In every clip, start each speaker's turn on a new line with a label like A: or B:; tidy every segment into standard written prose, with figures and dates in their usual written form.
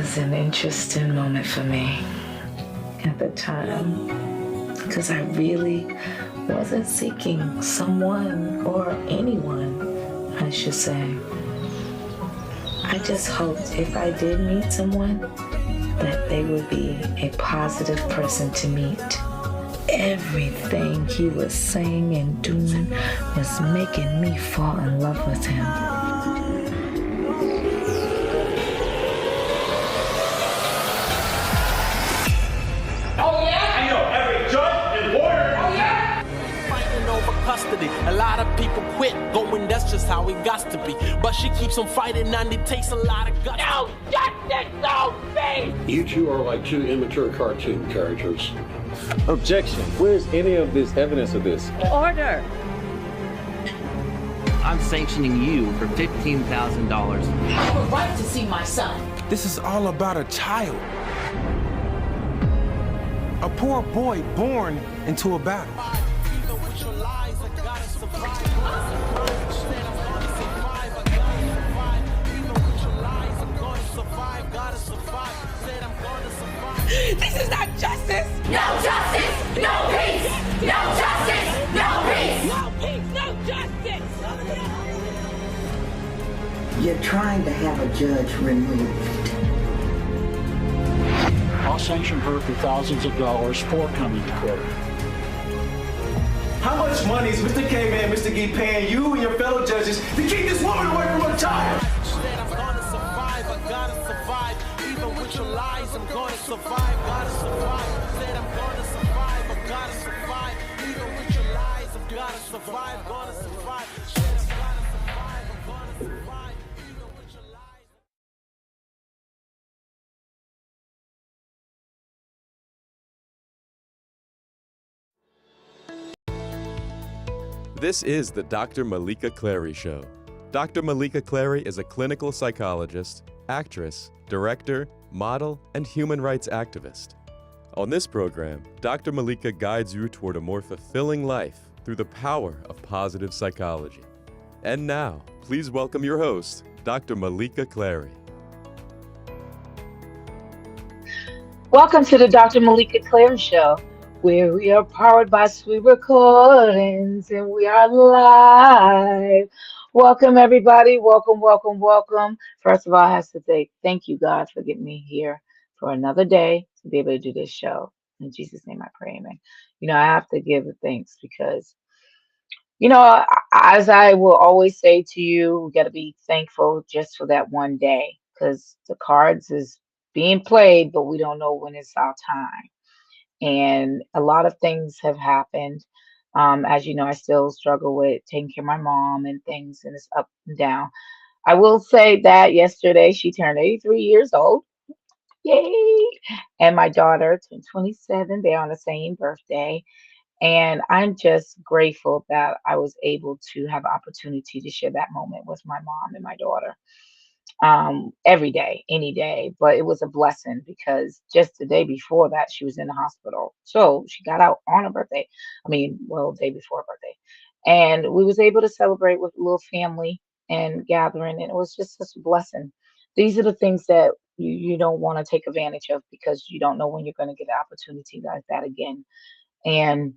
A: was an interesting moment for me at the time because I really wasn't seeking someone or anyone, I should say. I just hoped if I did meet someone that they would be a positive person to meet. Everything he was saying and doing was making me fall in love with him.
B: A lot of people quit going, that's just how it got to be. But she keeps on fighting and it takes a lot of guts. No justice, no peace!
C: You two are like two immature cartoon characters.
D: Objection. Where's any of this evidence of this?
E: Order!
F: I'm sanctioning you for $15,000.
E: I have a right to see my son.
G: This is all about a child. A poor boy born into a battle.
E: This is not justice! No justice! No peace! No justice! No peace! No peace! No justice!
H: You're trying to have a judge removed.
C: I'll sanction her for thousands of dollars for coming to court.
I: How much money is Mr. K-Man and Mr. Gee paying you and your fellow judges to keep this woman away from her child?
B: Said I'm gonna survive, I gotta survive. Even with your lies, I'm gonna survive, gotta survive. Said I'm gonna survive, I gotta survive. Even with your lies, I've gotta survive, gonna survive. Said I'm gonna survive, I'm gonna survive. Even with your lies.
J: This is the Dr. Meleeka Clary Show. Dr. Meleeka Clary is a clinical psychologist, actress, director, model, and human rights activist. On this program, Dr. Meleeka guides you toward a more fulfilling life through the power of positive psychology. And now, please welcome your host, Dr. Meleeka Clary.
A: Welcome to the Dr. Meleeka Clary Show, where we are powered by Sweet Recordings and we are live. Welcome, everybody. Welcome, welcome, welcome. First of all, I have to say thank you, God, for getting me here for another day to be able to do this show. In Jesus' name I pray, amen. I have to give thanks because, as I will always say to you, we got to be thankful just for that one day because the cards is being played, but we don't know when it's our time. And a lot of things have happened. As you know, I still struggle with taking care of my mom and things, and it's up and down. I will say that yesterday she turned 83 years old. Yay! And my daughter turned 27. They're on the same birthday. And I'm just grateful that I was able to have opportunity to share that moment with my mom and my daughter every day, any day. But it was a blessing because just the day before that, she was in the hospital. So she got out on her birthday. Day before her birthday. And we was able to celebrate with a little family and gathering. And it was just such a blessing. These are the things that you don't want to take advantage of because you don't know when you're going to get an opportunity like that again. And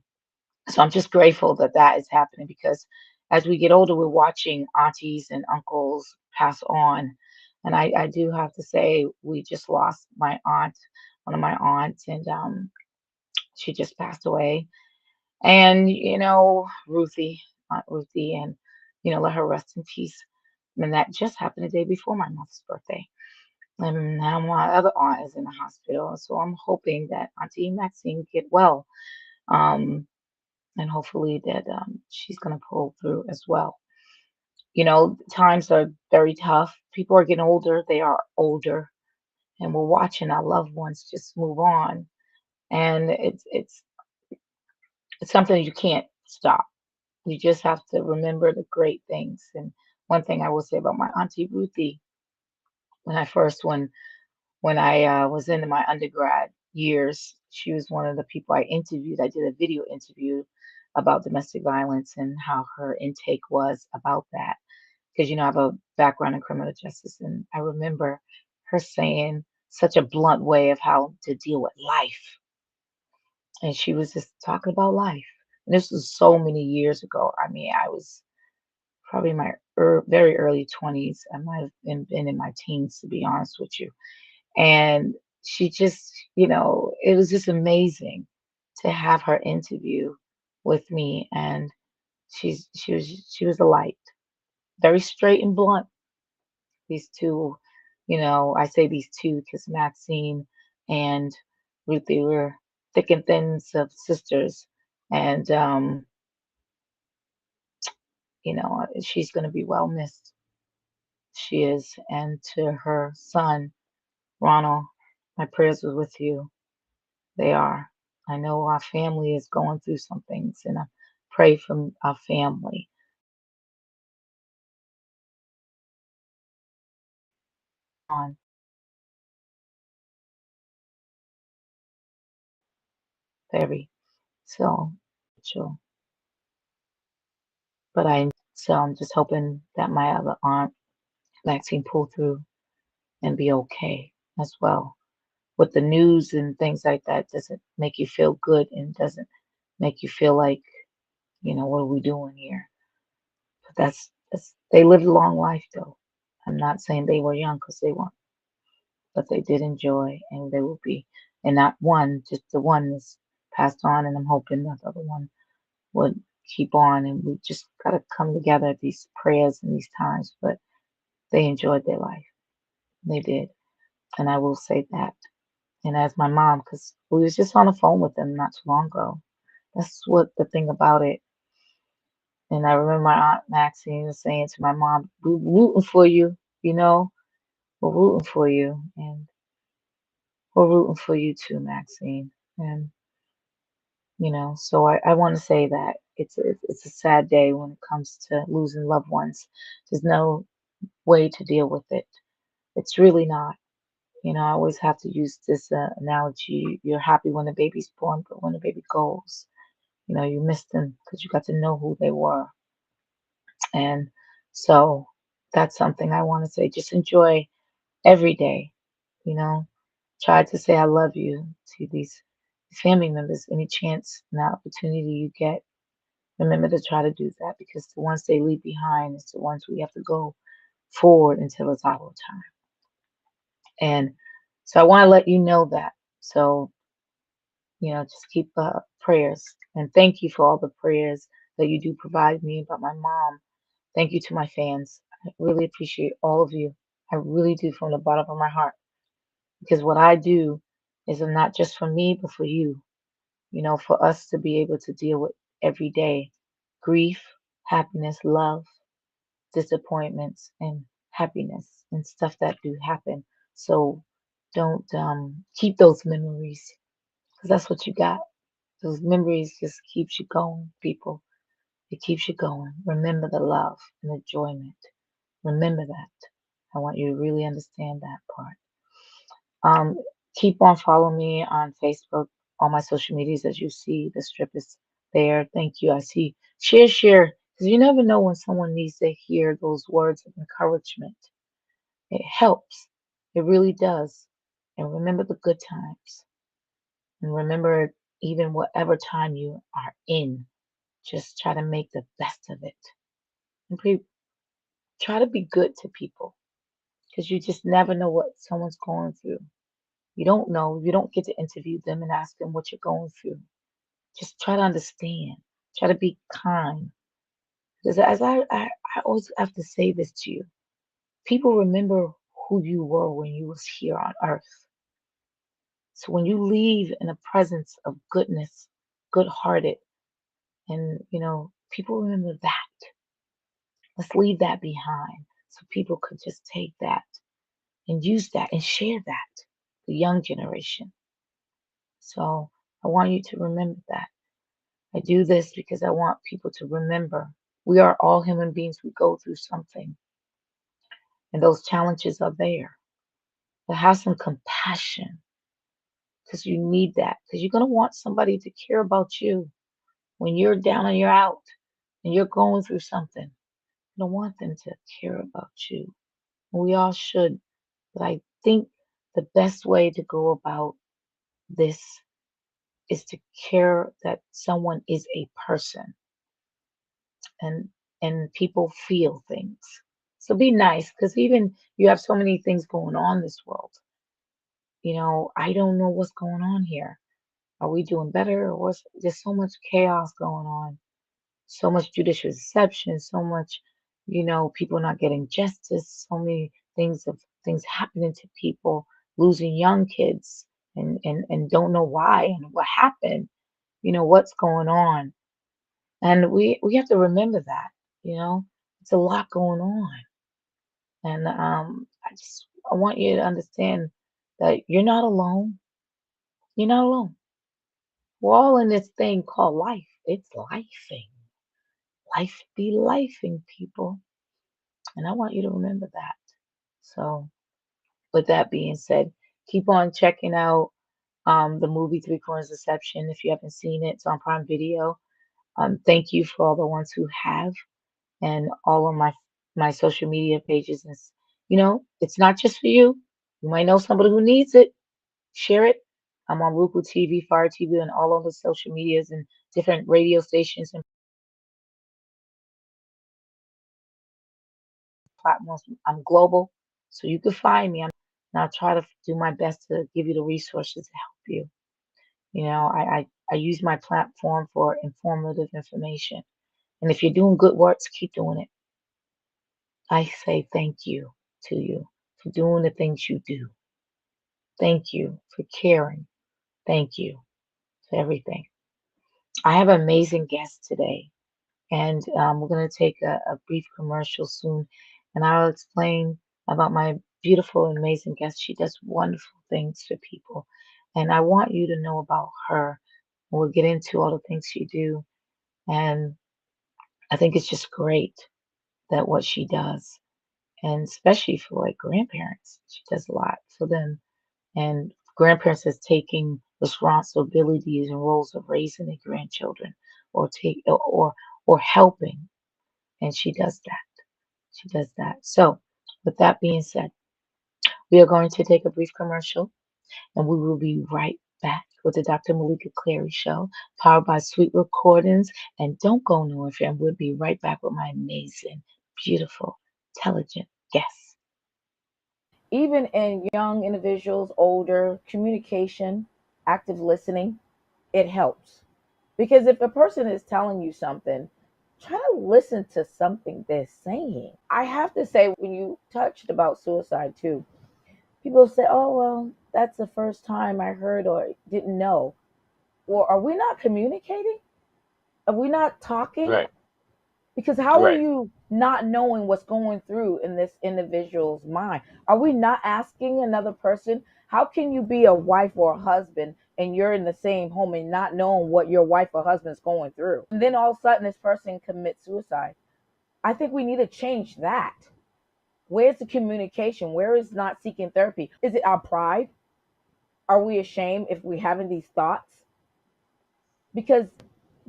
A: so I'm just grateful that that is happening because as we get older, we're watching aunties and uncles pass on. And I do have to say, we just lost my aunt, one of my aunts, and she just passed away. And, Ruthie, Aunt Ruthie, and, let her rest in peace. And that just happened the day before my mother's birthday. And now my other aunt is in the hospital. So I'm hoping that Auntie Maxine get well. And hopefully that she's going to pull through as well. Times are very tough. People are getting older. They are older. And we're watching our loved ones just move on. And it's something you can't stop. You just have to remember the great things. And one thing I will say about my Auntie Ruthie, when I was in my undergrad years, she was one of the people I interviewed. I did a video interview about domestic violence and how her intake was about that. Because, I have a background in criminal justice. And I remember her saying, such a blunt way of how to deal with life. And she was just talking about life. And this was so many years ago. I mean, I was probably in my very early 20s. I might have been in my teens, to be honest with you. And she just, it was just amazing to have her interview with me. And she was a light, very straight and blunt. These two, I say these two because Maxine and Ruthie were thick and thin of sisters. And, she's going to be well missed. She is. And to her son, Ronald, my prayers are with you. They are. I know our family is going through some things, and I pray for our family. On very so, so, but I'm just hoping that my other aunt, Maxine, pull through and be okay as well. With the news and things like that, doesn't make you feel good and doesn't make you feel like, what are we doing here? But that's they lived a long life though. I'm not saying they were young because they weren't, but they did enjoy and they will be. And not one, just the one is passed on, and I'm hoping that the other one would keep on. And we just got to come together at these prayers and these times. But they enjoyed their life. They did. And I will say that. And as my mom, because we was just on the phone with them not too long ago. That's what the thing about it. And I remember my aunt Maxine was saying to my mom, "We're rooting for you, you know, we're rooting for you, and we're rooting for you too, Maxine." And so I want to say that it's a sad day when it comes to losing loved ones. There's no way to deal with it. It's really not. I always have to use this analogy. You're happy when the baby's born, but when the baby goes, you miss them because you got to know who they were. And so that's something I want to say. Just enjoy every day, you know. Try to say I love you to these family members any chance and opportunity you get. Remember to try to do that because the ones they leave behind is the ones we have to go forward until it's our time. And so I want to let you know that. So, just keep prayers. And thank you for all the prayers that you do provide me about my mom. Thank you to my fans. I really appreciate all of you. I really do from the bottom of my heart. Because what I do is not just for me, but for you. For us to be able to deal with every day grief, happiness, love, disappointments, and happiness and stuff that do happen. So don't keep those memories because that's what you got. Those memories just keeps you going, people. It keeps you going. Remember the love and enjoyment. Remember that. I want you to really understand that part. Um, Keep on following me on Facebook, all my social medias. As you see, the strip is there. Thank you. I see. Share, because you never know when someone needs to hear those words of encouragement. It helps. It really does. And remember the good times. And remember, even whatever time you are in, just try to make the best of it. And try to be good to people because you just never know what someone's going through. You don't know. You don't get to interview them and ask them what you're going through. Just try to understand. Try to be kind. Because as I always have to say this to you, people remember who you were when you was here on earth. So when you leave in a presence of goodness, good-hearted, and people remember that. Let's leave that behind so people could just take that and use that and share that, the young generation. So I want you to remember that. I do this because I want people to remember we are all human beings. We go through something, and those challenges are there. But have some compassion because you need that. Because you're going to want somebody to care about you when you're down and you're out and you're going through something. You don't want them to care about you. We all should. But I think The best way to go about this is to care that someone is a person, and people feel things. So be nice, because even you have so many things going on in this world. I don't know what's going on here. Are we doing better, or what's there's so much chaos going on, so much judicial deception, so much, people not getting justice, so many things happening to people, losing young kids, and don't know why and what happened, what's going on. And we have to remember that, you know, it's a lot going on. And I want you to understand that you're not alone. You're not alone. We're all in this thing called life. It's lifing. Life be lifing, people. And I want you to remember that. So, with that being said, keep on checking out the movie Three Corners Deception if you haven't seen it. It's on Prime Video. Thank you for all the ones who have, and all of my social media pages. And it's not just for you. You might know somebody who needs it. Share it. I'm on Roku TV, Fire TV, and all over social medias and different radio stations and platforms. I'm global, so you can find me. And I'll try to do my best to give you the resources to help you. I use my platform for informative information. And if you're doing good works, keep doing it. I say thank you to you for doing the things you do. Thank you for caring. Thank you for everything. I have an amazing guest today, and we're going to take a brief commercial soon, and I'll explain about my beautiful and amazing guest. She does wonderful things for people, and I want you to know about her. We'll get into all the things she do, and I think it's just great that what she does, and especially for like grandparents, she does a lot for them, and grandparents is taking responsibilities and roles of raising their grandchildren, or helping, and she does that. She does that. So, with that being said, we are going to take a brief commercial, and we will be right back with the Dr. Meleeka Clary Show, powered by Sweet Recordings. And don't go nowhere, fam. We'll be right back with my amazing, beautiful, intelligent guests.
K: Even in young individuals, older, communication, active listening, it helps. Because if a person is telling you something, try to listen to something they're saying. I have to say, when you touched about suicide too, people say, oh, well, that's the first time I heard or didn't know. Well, are we not communicating? Are we not talking?
L: Right.
K: Because how are
L: Right.
K: you not knowing what's going through in this individual's mind? Are we not asking another person? How can you be a wife or a husband and you're in the same home and not knowing what your wife or husband's going through? And then all of a sudden this person commits suicide. I think we need to change that. Where's the communication? Where is not seeking therapy? Is it our pride? Are we ashamed if we're having these thoughts? Because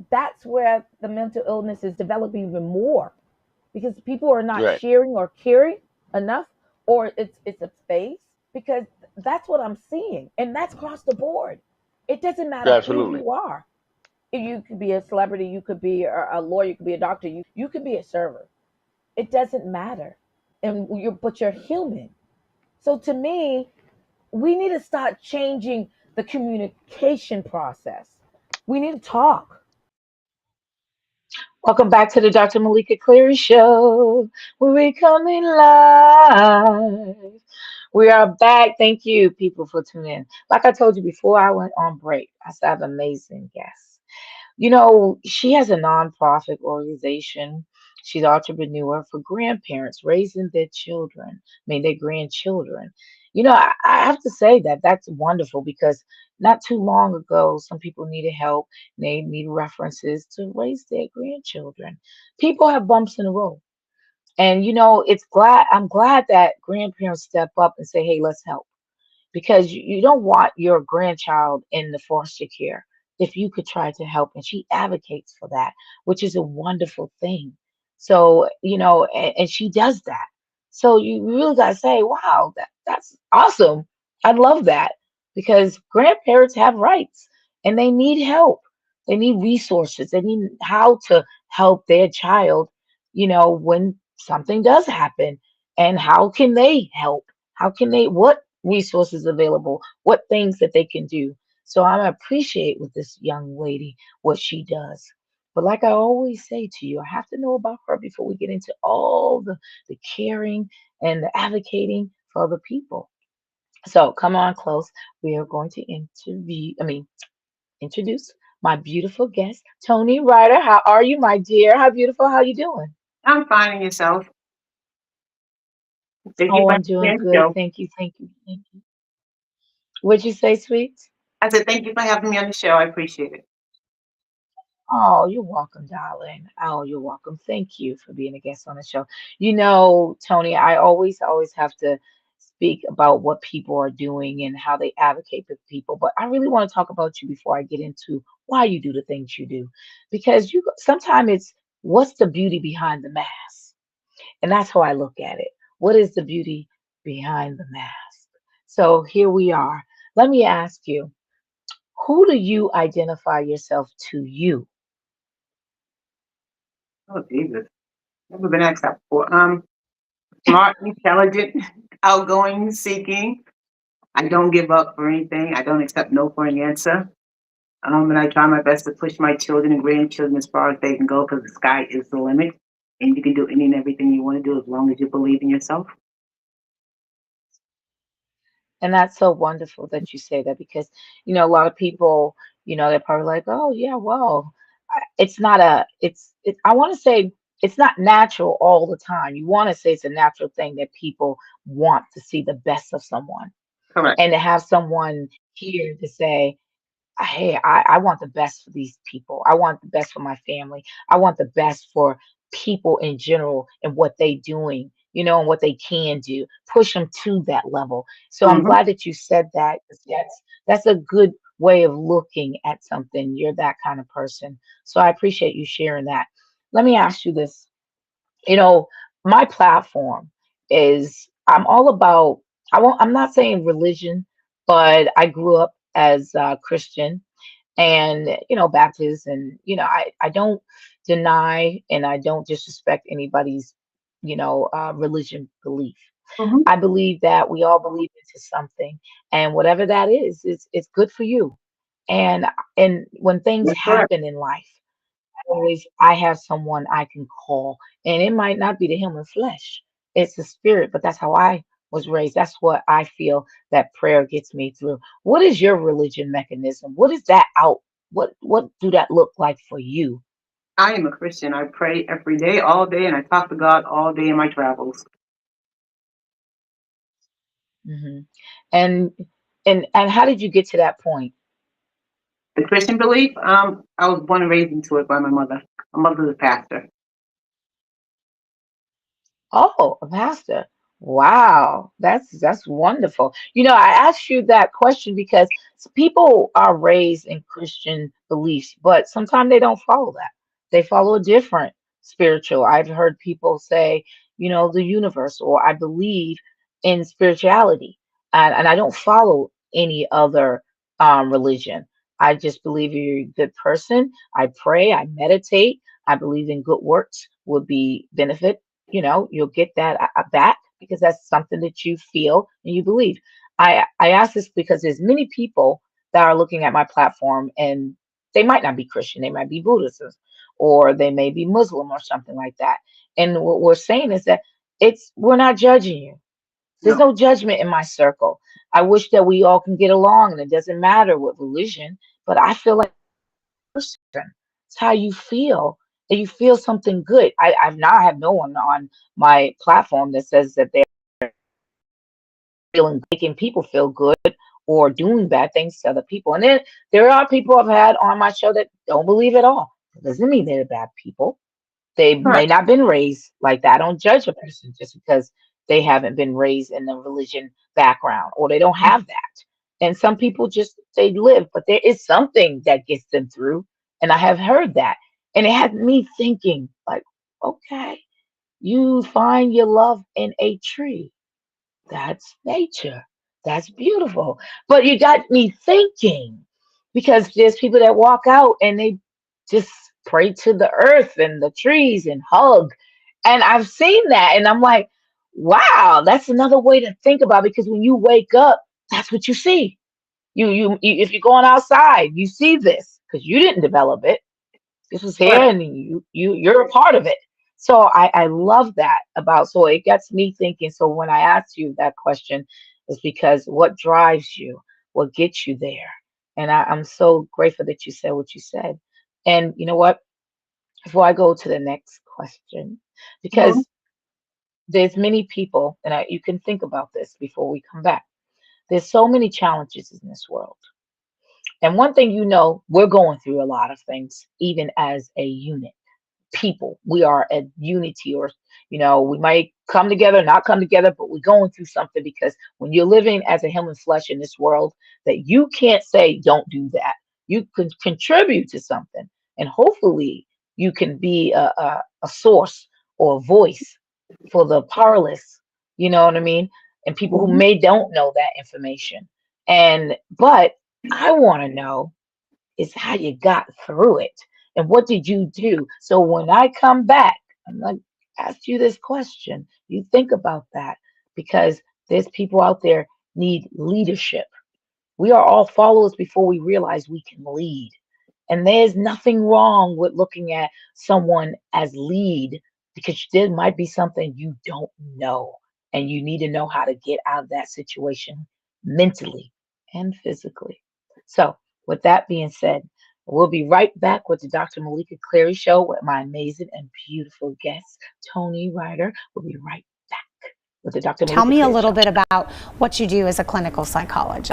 K: that's where the mental illness is developing even more, because people are not
L: Right.
K: sharing or caring enough, or it's a phase, because that's what I'm seeing, and that's across the board. It doesn't matter who
L: Absolutely.
K: you are. You could be a celebrity, you could be a lawyer, you could be a doctor, you could be a server. It doesn't matter, but you're human. So to me, we need to start changing the communication process. We need to talk.
A: Welcome back to the Dr. Meleeka Clary Show, where we coming live. We are back. Thank you, people, for tuning in. Like I told you before I went on break, I said I have amazing guests. She has a nonprofit organization. She's an entrepreneur for grandparents raising their children, their grandchildren. I have to say that that's wonderful, because not too long ago, some people needed help. And they need references to raise their grandchildren. People have bumps in the road. And I'm glad that grandparents step up and say, hey, let's help, because you don't want your grandchild in the foster care if you could try to help. And she advocates for that, which is a wonderful thing. So, and she does that. So you really got to say, wow, that's awesome. I love that because grandparents have rights and they need help. They need resources. They need how to help their child, when something does happen. And how can they help? How can they, what resources available? What things that they can do? So I appreciate with this young lady what she does. But like I always say to you, I have to know about her before we get into all the caring and the advocating for other people. So come on close. We are going to introduce my beautiful guest, Toney Ryder. How are you, my dear? How beautiful? How you doing?
L: I'm finding yourself. Thank you
A: Oh,
L: for
A: I'm
L: having me
A: doing
L: on the
A: good.
L: show.
A: Thank you, thank you, thank you. What'd you say, sweet?
L: I said, thank you for having me on the show. I appreciate it.
A: Oh, you're welcome, darling. Oh, you're welcome. Thank you for being a guest on the show. Tony, I always have to speak about what people are doing and how they advocate for people, but I really want to talk about you before I get into why you do the things you do. Because sometimes it's what's the beauty behind the mask? And that's how I look at it. What is the beauty behind the mask? So here we are. Let me ask you, who do you identify yourself to you?
L: Oh, Jesus. Never been asked that before. Smart, intelligent, outgoing, seeking. I don't give up for anything. I don't accept no for an answer. And I try my best to push my children and grandchildren as far as they can go because the sky is the limit. And you can do any and everything you want to do as long as you believe in yourself.
A: And that's so wonderful that you say that because, a lot of people, they're probably like, oh, yeah, well, it's not I want to say it's not natural all the time. You want to say it's a natural thing that people want to see the best of someone
L: Correct.
A: and to have someone here to say, hey, I want the best for these people. I want the best for my family. I want the best for people in general and what they doing, and what they can do. Push them to that level. So I'm
L: Mm-hmm.
A: glad that you said that 'cause that's a good way of looking at something. You're that kind of person. So I appreciate you sharing that. Let me ask you this. You know, my platform is I'm all about I'm not saying religion, but I grew up as Christian and Baptist and I don't deny and I don't disrespect anybody's religion belief.
L: Mm-hmm.
A: I believe that we all believe into something and whatever that is, it's good for you. And when things
L: That's correct.
A: happen in life, always I have someone I can call, and it might not be the human flesh, it's the spirit, but that's how I was raised. That's what I feel that prayer gets me through. What is your religion mechanism? What is that out? What do that look like for you?
L: I am a Christian. I pray every day, all day, and I talk to God all day in my travels.
A: Hmm. And and how did you get to that point?
L: The Christian belief, I was born and raised into it by my mother. My mother's a pastor.
A: Oh, a pastor. Wow, that's wonderful. I asked you that question because people are raised in Christian beliefs, but sometimes they don't follow that. They follow a different spiritual. I've heard people say, the universe, or I believe in spirituality, and I don't follow any other religion. I just believe you're a good person. I pray, I meditate. I believe in good works would be benefit, you'll get that back because that's something that you feel and you believe. I ask this because there's many people that are looking at my platform and they might not be Christian, they might be Buddhist, or they may be Muslim or something like that. And what we're saying is that we're not judging you. There's
L: No.
A: no judgment in my circle. I wish that we all can get along and it doesn't matter what religion, but I feel like person. It's how you feel. And you feel something good. I have no one on my platform that says that they're feeling making people feel good or doing bad things to other people. And then there are people I've had on my show that don't believe at all. It doesn't mean they're bad people. They may
L: Correct.
A: not been raised like that. I don't judge a person just because they haven't been raised in the religion background or they don't have that. And some people just they live, but there is something that gets them through. And I have heard that. And it had me thinking, like, okay, you find your love in a tree. That's nature. That's beautiful. But you got me thinking because there's people that walk out and they just pray to the earth and the trees and hug. And I've seen that and I'm like, wow, that's another way to think about it because when you wake up, that's what you see. If you're going outside, you see this because you didn't develop it. This was here
L: Right.
A: and you're a part of it. So I love that about, so it gets me thinking. So when I asked you that question is because what drives you, what gets you there? And I'm so grateful that you said what you said. And you know what? Before I go to the next question,
L: Mhm.
A: because there's many people, and you can think about this before we come back. There's so many challenges in this world. And one thing we're going through a lot of things, even as a unit. People. We are a unity, or we might come together, not come together, but we're going through something because when you're living as a human flesh in this world, that you can't say don't do that. You can contribute to something, and hopefully you can be a source or a voice for the powerless. You know what I mean? And people who
L: Mhm.
A: may don't know that information. And but I want to know is how you got through it and what did you do. So when I come back, I'm going to ask you this question. You think about that because there's people out there need leadership. We are all followers before we realize we can lead. And there's nothing wrong with looking at someone as lead because there might be something you don't know. And you need to know how to get out of that situation mentally and physically. So, with that being said, we'll be right back with the Dr. Meleeka Clary Show with my amazing and beautiful guest, Toney Ryder. We'll be right back with the Dr.
M: Tell
A: Meleeka
M: me a
A: Clary
M: little
A: Show.
M: bit about what you do as a clinical psychologist.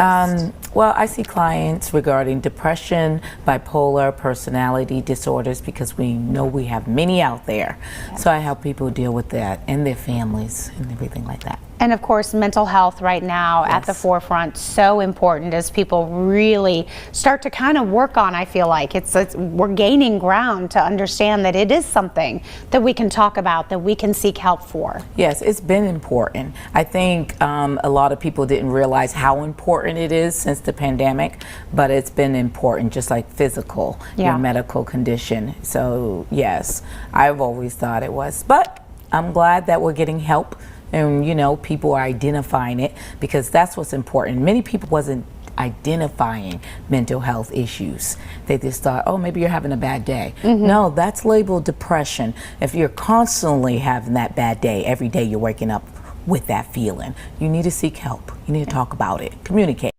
N: Well, I see clients regarding depression, bipolar, personality disorders, because we know we have many out there.
M: Yes.
N: So I help people deal with that and their families and everything like that.
M: And of course, mental health right now at the forefront, so important as people really start to kind of work on. I feel like we're gaining ground to understand that it is something that we can talk about, that we can seek help for.
N: Yes, it's been important. I think a lot of people didn't realize how important it is since the pandemic, but it's been important, just like physical, your medical condition. So yes, I've always thought it was, but I'm glad that we're getting help. And people are identifying it because that's what's important. Many people wasn't identifying mental health issues. They just thought, oh, maybe you're having a bad day. No, that's labeled depression. If you're constantly having that bad day, every day you're waking up with that feeling, you need to seek help. You need to talk about it, communicate.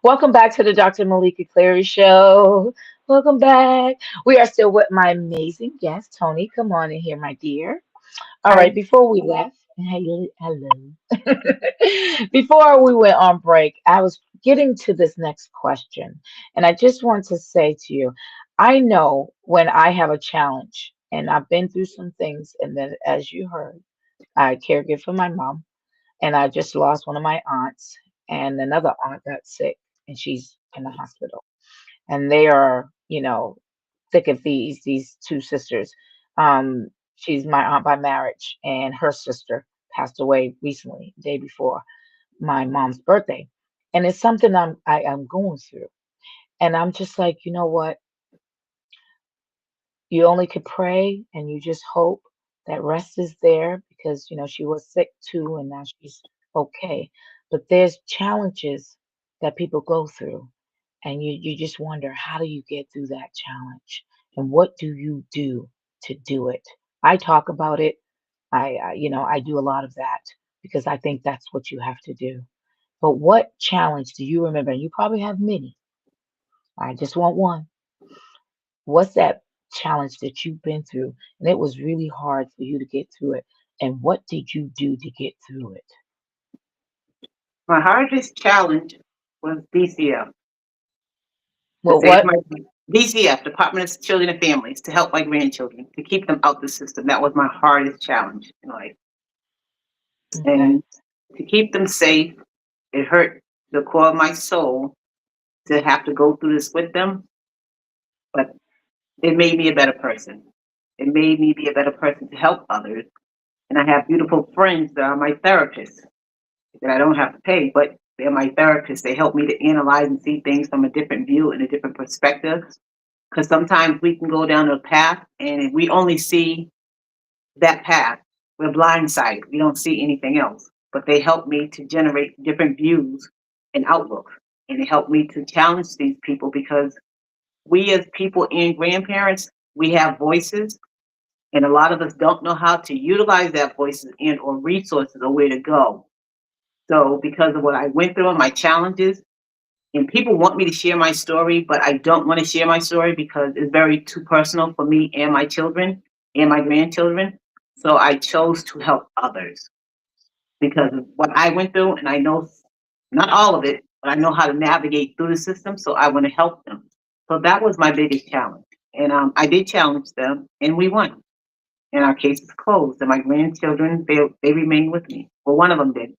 A: Welcome back to the Dr. Meleeka Clary Show. Welcome back. We are still with my amazing guest, Toney. Come on in here, my dear. All
L: Hi.
A: right, before we left, hello. Before we went on break, I was getting to this next question, and I just want to say to you, I know when I have a challenge, and I've been through some things, and then as you heard, I caregive for my mom, and I just lost one of my aunts, and another aunt got sick, and she's in the hospital, and they are, thick of these two sisters. She's my aunt by marriage, and her sister passed away recently, day before my mom's birthday. And it's something I'm going through. And I'm just like, you know what? You only could pray and you just hope that rest is there because, she was sick too and now she's okay. But there's challenges that people go through and you just wonder, how do you get through that challenge? And what do you do to do it? I talk about it. I do a lot of that because I think that's what you have to do. But what challenge do you remember? You probably have many. I just want one. What's that challenge that you've been through and it was really hard for you to get through it? And what did you do to get through it?
L: My hardest challenge was DCF, to
A: Well,
L: save
A: what?
L: my DCF, Department of Children and Families, to help my grandchildren, to keep them out the system. That was my hardest challenge in life.
A: Okay.
L: And to keep them safe, it hurt the core of my soul to have to go through this with them, but it made me a better person. It made me be a better person to help others. And I have beautiful friends that are my therapists. that I don't have to pay, but they're my therapists. They help me to analyze and see things from a different view and a different perspective. Because sometimes we can go down a path and if we only see that path, we're blindsided. We don't see anything else. But they help me to generate different views and outlooks. And they help me to challenge these people because we as people and grandparents, we have voices. And a lot of us don't know how to utilize that voices and or resources or where to go. So because of what I went through and my challenges, and people want me to share my story, but I don't want to share my story because it's very too personal for me and my children and my grandchildren. So I chose to help others because of what I went through, and I know not all of it, but I know how to navigate through the system. So I want to help them. So that was my biggest challenge, and I did challenge them, and we won. And our case is closed. And my grandchildren, they remained with me. Well, one of them did.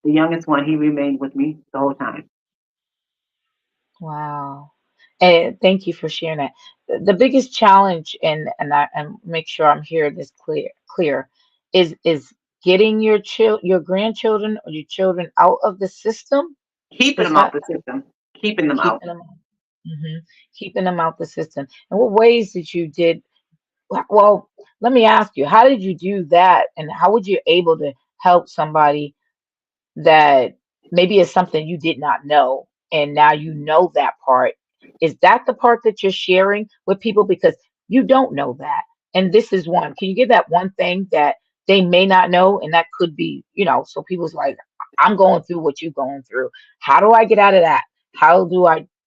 L: The youngest one, he remained with me the whole time.
A: Wow. And thank you for sharing that. The biggest challenge, and make sure I'm hearing this clear, is getting your grandchildren or your children out of the system.
L: Keeping
A: Is
L: them out
A: that
L: the system. Keeping them out.
A: keeping them keeping them out the system? And what ways did you did well, let me ask you, how did you do that? And how would you able to help somebody that maybe is something you did not know and now you know that part? Is that the part that you're sharing with people because you don't know that? And this is one. Can you give that one thing that they may not know? And that could be, so people's like, I'm going through what you're going through. How do I get out of that?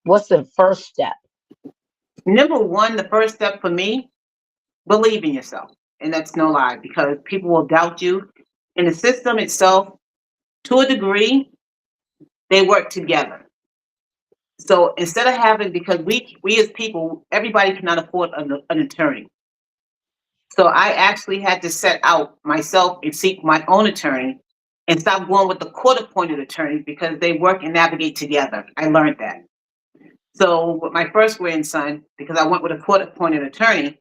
A: What's the first step?
L: Number one, the first step for me, believe in yourself. And that's no lie because people will doubt you. And the system itself, to a degree, they work together. So instead of having, because we as people, everybody cannot afford an attorney. So I actually had to set out myself and seek my own attorney and stop going with the court appointed attorneys because they work and navigate together. I learned that. So with my first grandson, because I went with a court appointed attorney,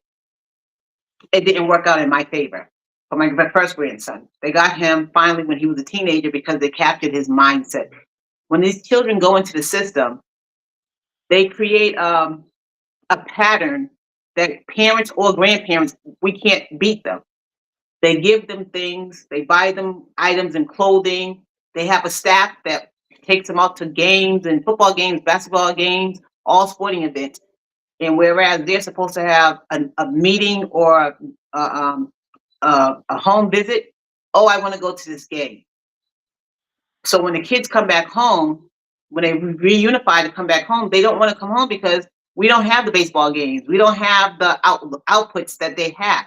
L: it didn't work out in my favor. For my first grandson, they got him finally when he was a teenager because they captured his mindset. When these children go into the system, they create a pattern that parents or grandparents, we can't beat them. They give them things, they buy them items and clothing. They have a staff that takes them out to games and football games, basketball games, all sporting events. And whereas they're supposed to have a meeting or a home visit, oh, I want to go to this game. So when the kids come back home, when they reunify to come back home, they don't want to come home because we don't have the baseball games. We don't have the outputs that they have.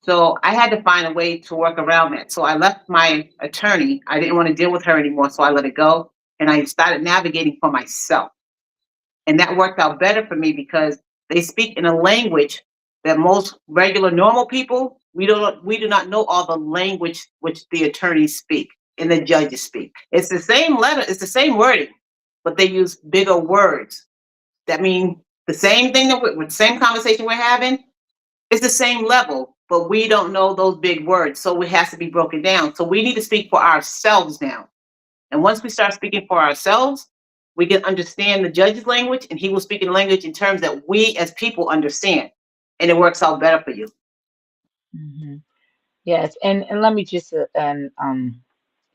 L: So I had to find a way to work around that. So I left my attorney. I didn't want to deal with her anymore, so I let it go. And I started navigating for myself. And that worked out better for me because they speak in a language that most regular normal people, we do not know all the language which the attorneys speak and the judges speak. It's the same letter, it's the same wording, but they use bigger words. That mean the same thing that with the same conversation we're having, it's the same level, but we don't know those big words. So it has to be broken down. So we need to speak for ourselves now. And once we start speaking for ourselves, we can understand the judge's language and he will speak in language in terms that we as people understand. And it works out better for you.
A: hmm Yes, and let me just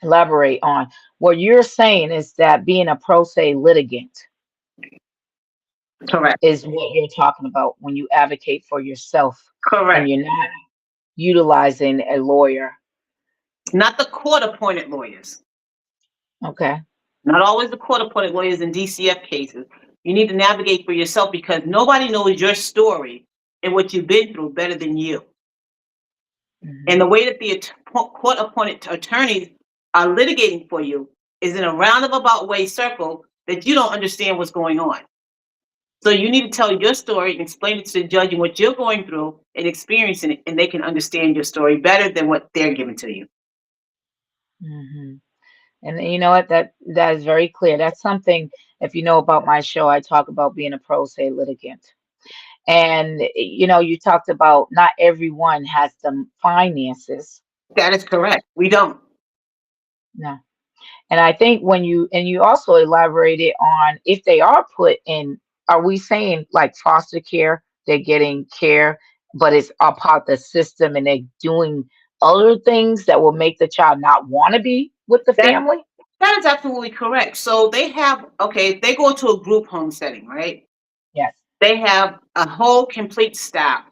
A: elaborate on what you're saying is that being a pro se litigant
L: Correct.
A: is what you're talking about when you advocate for yourself and
L: Correct.
A: you're not utilizing a lawyer.
L: Not the court appointed lawyers.
A: Okay.
L: Not always the court appointed lawyers in DCF cases. You need to navigate for yourself because nobody knows your story and what you've been through better than you. And the way that the court appointed attorneys are litigating for you is in a roundabout way circle that you don't understand what's going on. So you need to tell your story and explain it to the judge and what you're going through and experiencing it, and they can understand your story better than what they're giving to you.
A: hmm And you know what? That is very clear. That's something, if you know about my show, I talk about being a pro se litigant. And you talked about not everyone has the finances.
L: That is correct. We don't.
A: No. And I think when you also elaborated on if they are put in, are we saying like foster care, they're getting care, but it's a part of the system and they're doing other things that will make the child not want to be with the
L: That
A: family?
L: that is absolutely correct. So they have, okay, they go into a group home setting, right?
A: Yes.
L: They have a whole complete staff.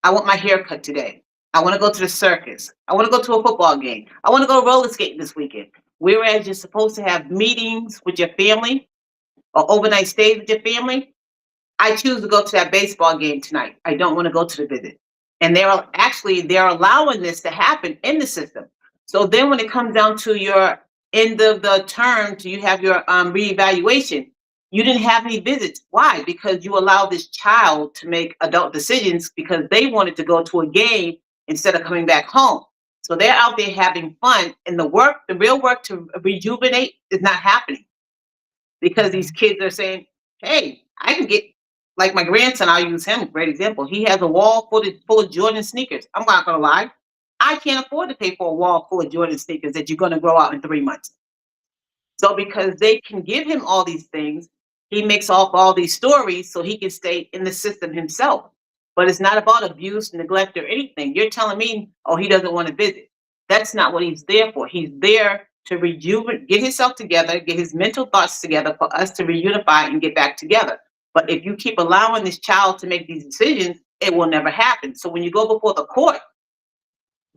L: I want my hair cut today. I want to go to the circus. I want to go to a football game. I want to go roller skating this weekend. Whereas you're supposed to have meetings with your family or overnight stays with your family, I choose to go to that baseball game tonight. I don't want to go to the visit. And they're allowing this to happen in the system. So then when it comes down to your end of the term, to you have your reevaluation, you didn't have any visits. Why? Because you allowed this child to make adult decisions because they wanted to go to a game instead of coming back home. So they're out there having fun, and the real work to rejuvenate is not happening because these kids are saying, hey, I can get, like my grandson, I'll use him, great example. He has a wall full of Jordan sneakers. I'm not going to lie. I can't afford to pay for a wall full of Jordan sneakers that you're going to grow out in 3 months. So because they can give him all these things, he makes off all these stories so he can stay in the system himself. But it's not about abuse, neglect, or anything. You're telling me, oh, he doesn't want to visit. That's not what he's there for. He's there to get himself together, get his mental thoughts together for us to reunify and get back together. But if you keep allowing this child to make these decisions, it will never happen. So when you go before the court,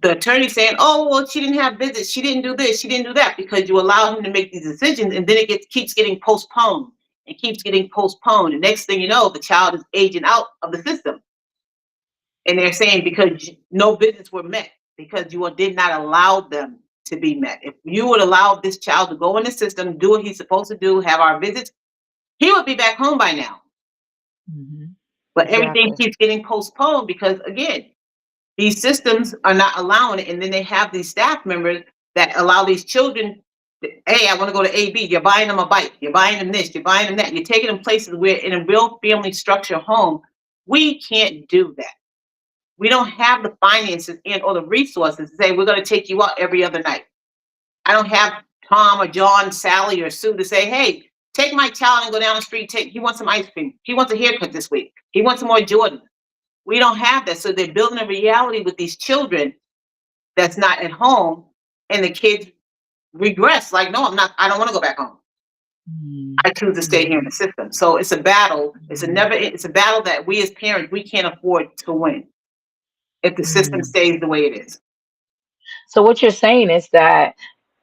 L: the attorney saying, oh, well, she didn't have visits, she didn't do this, she didn't do that, because you allow him to make these decisions, and then keeps getting postponed and keeps getting postponed. And next thing you know, the child is aging out of the system. And they're saying because no visits were met, because you did not allow them to be met. If you would allow this child to go in the system, do what he's supposed to do, have our visits, he would be back home by now.
A: Mm-hmm.
L: But everything keeps getting postponed because, again, these systems are not allowing it. And then they have these staff members that allow these children, hey, I want to go to AB. You're buying them a bike. You're buying them this. You're buying them that. You're taking them places where in a real family structure home, we can't do that. We don't have the finances and or the resources to say, we're going to take you out every other night. I don't have Tom or John, Sally, or Sue to say, hey, take my child and go down the street. He wants some ice cream. He wants a haircut this week. He wants some more Jordan. We don't have that. So they're building a reality with these children that's not at home, and the kids regress. Like, no, I'm not. I don't want to go back home. I choose to stay here in the system. So it's a battle. It's a battle that we as parents, we can't afford to win if the system stays the way it is.
A: So what you're saying is that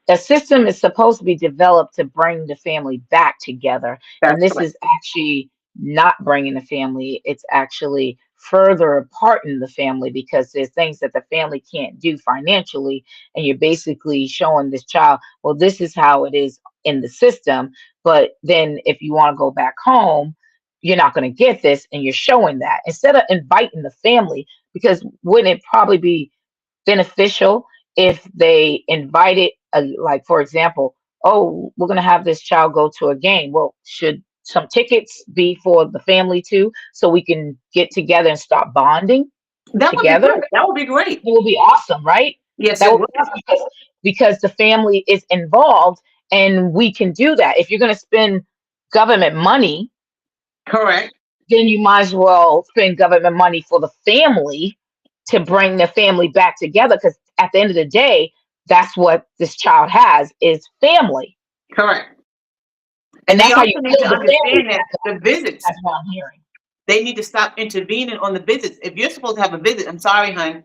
A: the system is supposed to be developed to bring the family back together. And this is actually not bringing the family. It's actually further apart in the family because there's things that the family can't do financially. And you're basically showing this child, well, this is how it is in the system. But then if you want to go back home, you're not going to get this. And you're showing that instead of inviting the family, because wouldn't it probably be beneficial if they invited, like, for example, oh, we're going to have this child go to a game. Well, should some tickets be for the family too, so we can get together and start bonding together?
L: That would be great.
A: It would be awesome, right?
L: Yes,
A: that would be awesome because the family is involved and we can do that. If you're going to spend government money,
L: correct,
A: then you might as well spend government money for the family to bring the family back together, because at the end of the day, that's what this child has is family.
L: Correct.
A: And that's how you
L: need to understand that the visits.
A: That's what I'm hearing.
L: They need to stop intervening on the visits. If you're supposed to have a visit, I'm sorry, hon.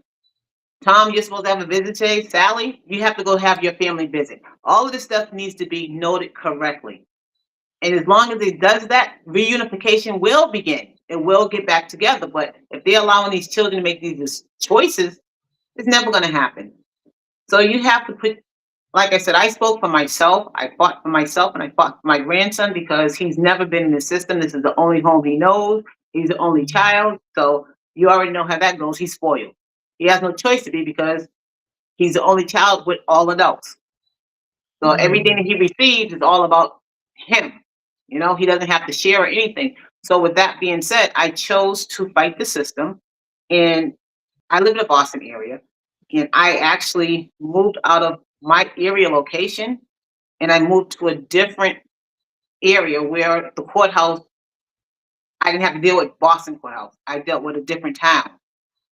L: Tom, you're supposed to have a visit today. Sally, you have to go have your family visit. All of this stuff needs to be noted correctly. And as long as it does that, reunification will begin. It will get back together. But if they're allowing these children to make these choices, it's never going to happen. So you have to put, like I said, I spoke for myself. I fought for myself and I fought for my grandson because he's never been in the system. This is the only home he knows. He's the only child. So you already know how that goes. He's spoiled. He has no choice to be because he's the only child with all adults. So everything that he receives is all about him. You know, he doesn't have to share or anything. So with that being said, I chose to fight the system. And I live in the Boston area. And I actually moved out of my area location and I moved to a different area where the courthouse, I didn't have to deal with Boston courthouse. I dealt with a different town.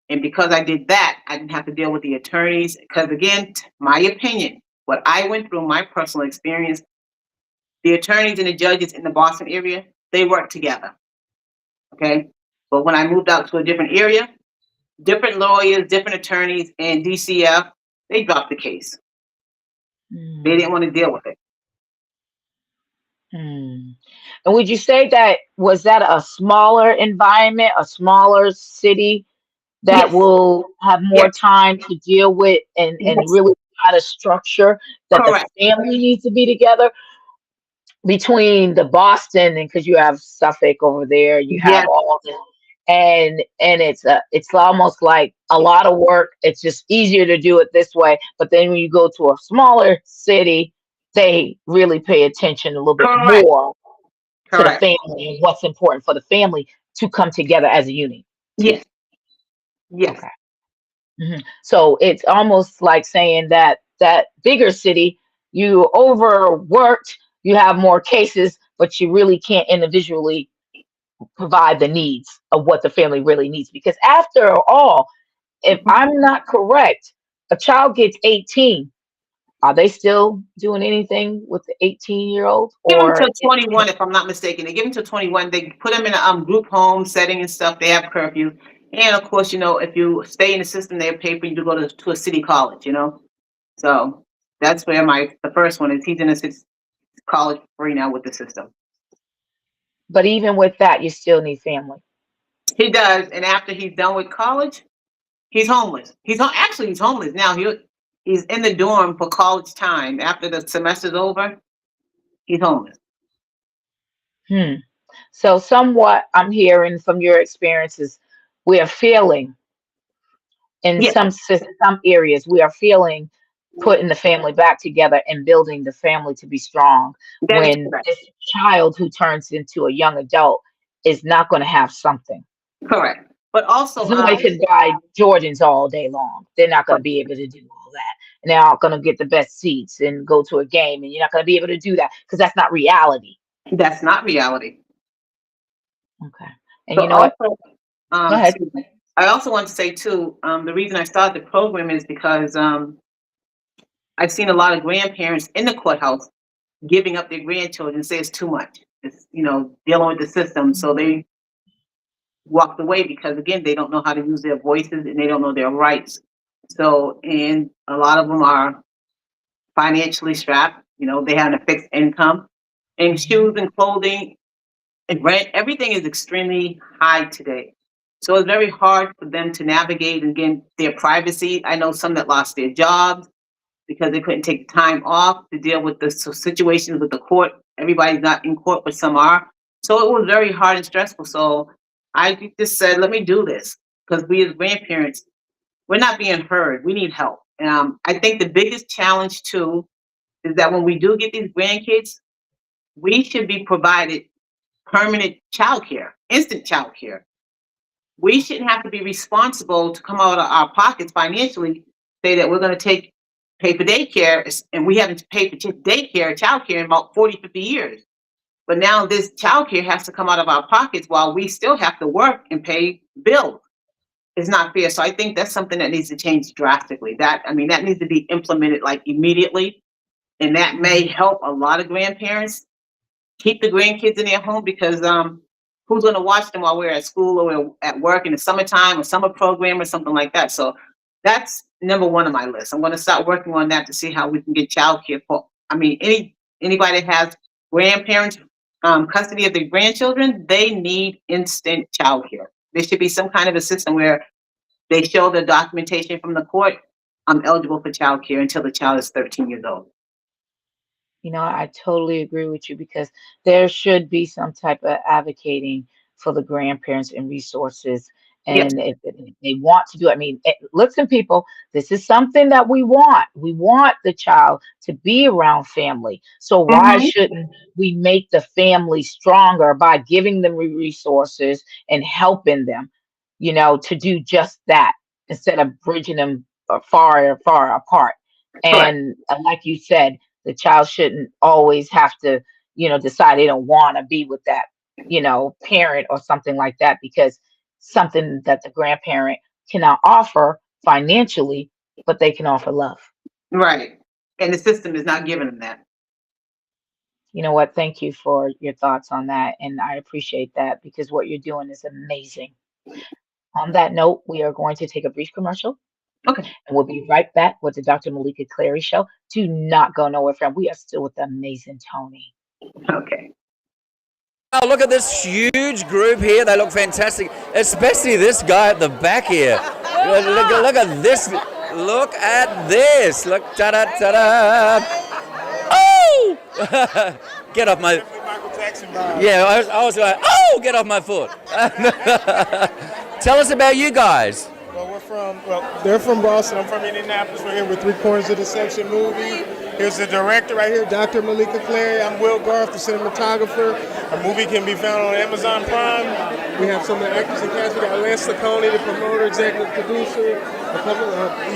L: And because I did that, I didn't have to deal with the attorneys. Because again, my opinion, what I went through, my personal experience, the attorneys and the judges in the Boston area, they work together. Okay. But when I moved out to a different area, different lawyers, different attorneys, and DCF, they dropped the case. They didn't want to deal with it.
A: And would you say that was that a smaller environment, a smaller city that
L: Yes.
A: will have more
L: Yes.
A: time to deal with and
L: Yes.
A: really try to structure that
L: Correct.
A: the family needs to be together between the Boston and because you have Suffolk over there, you have
L: Yes.
A: all this, and it's almost like a lot of work. It's just easier to do it this way. But then when you go to a smaller city, they really pay attention a little bit
L: Correct.
A: more to the
L: Correct.
A: family and what's important for the family to come together as a unit.
L: Yes. Yes.
A: Okay. So it's almost like saying that that bigger city, you overworked, you have more cases, but you really can't individually provide the needs of what the family really needs. Because after all, if I'm not correct, a child gets 18. Are they still doing anything with the 18-year-old?
L: Give them
A: Or
L: till 21, if I'm not mistaken. They give them till 21. They put them in a group home setting and stuff. They have curfew. And of course, if you stay in the system, they pay for you to go to a city college. So that's where the first one is. He's in a college free now with the system.
A: but even with that, you still need family.
L: He does. And after he's done with college, he's homeless. Actually, he's homeless now. He's in the dorm for college time. After the semester's over, he's homeless.
A: So somewhat I'm hearing from your experiences, we are feeling in
L: Yes,
A: some areas, we are feeling putting the family back together and building the family to be strong
L: that is
A: when
L: correct.
A: this child who turns into a young adult is not going to have something.
L: Correct. But also,
A: Because nobody can buy Jordans all day long. They're not going to be able to do all that. And they're not going to get the best seats and go to a game. And you're not going to be able to do that because that's not reality.
L: that's not reality.
A: Okay. And
L: But
A: you know what?
L: also,
A: Go ahead.
L: excuse me. I also want to say too, the reason I started the program is because I've seen a lot of grandparents in the courthouse giving up their grandchildren, say it's too much. It's dealing with the system, so they walked away because again they don't know how to use their voices and they don't know their rights. So, and a lot of them are financially strapped. They have a fixed income, and shoes and clothing and rent, everything is extremely high today. So it's very hard for them to navigate and get their privacy. I know some that lost their jobs because they couldn't take time off to deal with the situations with the court. Everybody's not in court, but some are. So it was very hard and stressful. So I just said, let me do this because we as grandparents, we're not being heard. We need help. I think the biggest challenge too is that when we do get these grandkids, we should be provided permanent childcare, instant childcare. We shouldn't have to be responsible to come out of our pockets financially, say that we're going to pay for daycare, and we haven't paid for daycare, childcare in about 40, 50 years. But now this childcare has to come out of our pockets while we still have to work and pay bills. It's not fair. So I think that's something that needs to change drastically. That needs to be implemented like immediately. And that may help a lot of grandparents keep the grandkids in their home because who's going to watch them while we're at school or at work in the summertime or summer program or something like that. So that's number one on my list. I'm going to start working on that to see how we can get childcare for. Anybody that has grandparents custody of their grandchildren, they need instant childcare. There should be some kind of a system where they show the documentation from the court. I'm eligible for childcare until the child is 13 years old.
A: I totally agree with you because there should be some type of advocating for the grandparents and resources.
L: Yes.
A: And if they want to do it, listen, people, this is something that we want. We want the child to be around family. So why shouldn't we make the family stronger by giving them resources and helping them, to do just that instead of bridging them far apart. And like you said, The child shouldn't always have to, decide they don't want to be with that, parent or something like that, because something that the grandparent cannot offer financially, but they can offer love.
L: Right. And the system is not giving them that.
A: You know what? Thank you for your thoughts on that. And I appreciate that because what you're doing is amazing. On that note, we are going to take a brief commercial.
L: Okay.
A: And we'll be right back with the Dr. Meleeka Clary Show. Do not go nowhere, friend. We are still with the amazing Toney.
L: Okay.
O: Oh, look at this huge group here. They look fantastic, especially this guy at the back here. Look at this. Look at this. Look, ta-da, ta-da. Oh! Get off my... Yeah, I was like, oh, get off my foot. Tell us about you guys.
P: They're from Boston. I'm from Indianapolis. We're here with Three Corners of the Section movie. Here's the director right here, Dr. Meleeka Clary. I'm Will Garth, the cinematographer. Our movie can be found on Amazon Prime. We have some of the actors and cast. We got Toney, the promoter, executive producer.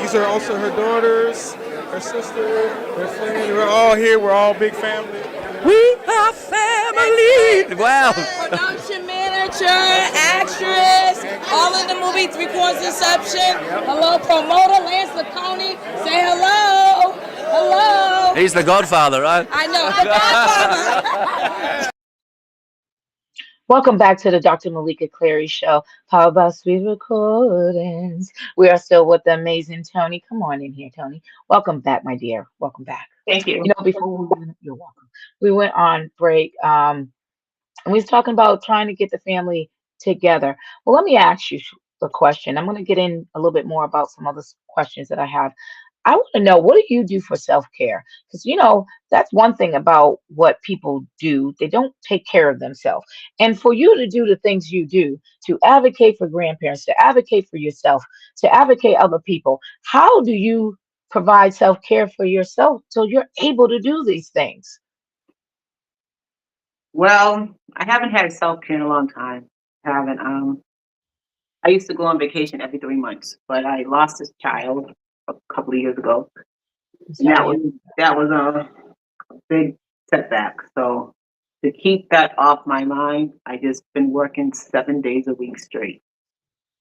P: These are also her daughters, her sister, her friend. We're all here. We're all big family.
O: We are family. Wow.
Q: Production manager, actress, all in the movie Three Corners Inception. Hello, promoter Lance Toney. Say hello. Hello.
O: He's the godfather, right?
Q: I know, the godfather.
A: Welcome back to the Dr. Meleeka Clary Show, powered by Sweet Recordings. We are still with the amazing Toney. Come on in here, Toney. Welcome back, my dear. Welcome back.
L: Thank you.
A: You're welcome. We went on break, and we was talking about trying to get the family together. Well, let me ask you the question. I'm going to get in a little bit more about some other questions that I have. I want to know, what do you do for self-care? Because, that's one thing about what people do. They don't take care of themselves. And for you to do the things you do, to advocate for grandparents, to advocate for yourself, to advocate other people, how do you provide self-care for yourself so you're able to do these things?
L: Well, I haven't had self-care in a long time. I haven't. I used to go on vacation every 3 months, but I lost this child a couple of years ago. And that was a big setback. So to keep that off my mind, I just been working 7 days a week straight.